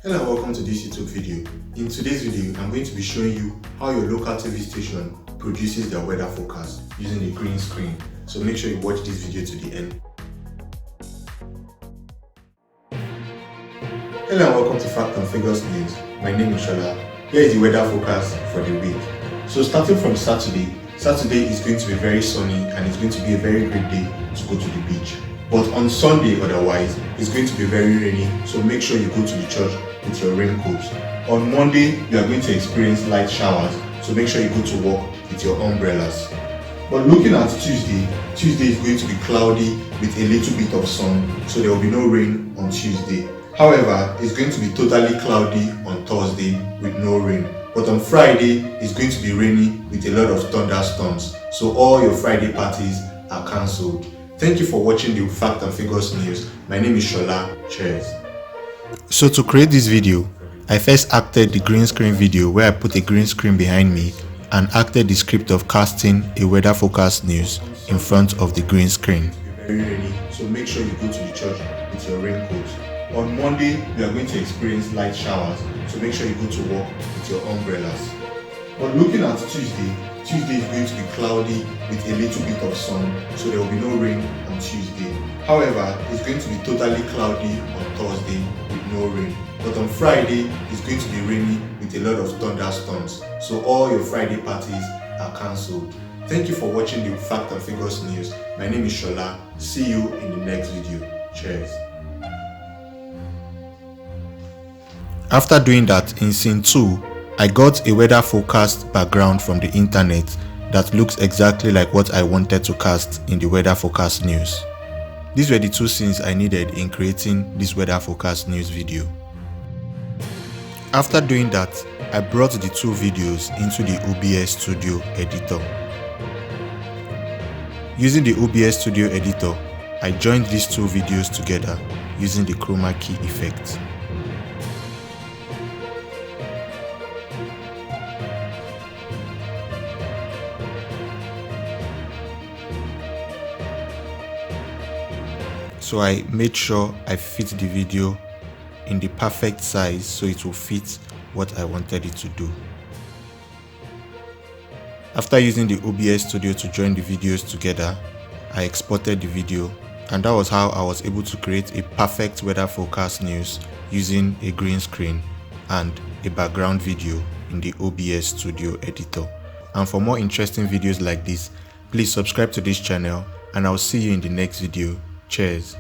Hello and welcome to this YouTube video. In today's video, I'm going to be showing you how your local TV station produces their weather forecast using a green screen. So make sure you watch this video to the end. Hello and welcome to Fact and Figures News. My name is Shola. Here is the weather forecast for the week. So starting from Saturday is going to be very sunny and it's going to be a very great day to go to the beach. But on Sunday otherwise, it's going to be very rainy, so make sure you go to the church with your raincoats. On Monday, you are going to experience light showers, so make sure you go to work with your umbrellas. But looking at Tuesday is going to be cloudy with a little bit of sun, so there will be no rain on Tuesday. However, it's going to be totally cloudy on Thursday with no rain. But on Friday, it's going to be rainy with a lot of thunderstorms, so all your Friday parties are cancelled. Thank you for watching the Fact and Figures News. My name is Shola. Cheers. So to create this video, I first acted the green screen video where I put a green screen behind me and acted the script of casting a weather forecast news in front of the green screen. Very rainy, so make sure you go to the church with your raincoat. On Monday, we are going to experience light showers, so make sure you go to work with your umbrellas. But looking at Tuesday is going to be cloudy with a little bit of sun, so there will be no rain on Tuesday. However, it's going to be totally cloudy on Thursday with no rain. But on Friday, it's going to be rainy with a lot of thunderstorms, so all your Friday parties are cancelled. Thank you for watching the Fact and Figures News. My name is Shola. See you in the next video. Cheers. After doing that, in scene 2, I got a weather forecast background from the internet that looks exactly like what I wanted to cast in the weather forecast news. These were the two scenes I needed in creating this weather forecast news video. After doing that, I brought the two videos into the OBS Studio editor. Using the OBS Studio editor, I joined these two videos together using the chroma key effect. So I made sure I fit the video in the perfect size so it will fit what I wanted it to do. After using the OBS Studio to join the videos together, I exported the video, and that was how I was able to create a perfect weather forecast news using a green screen and a background video in the OBS Studio editor. And for more interesting videos like this, please subscribe to this channel and I'll see you in the next video. Cheers.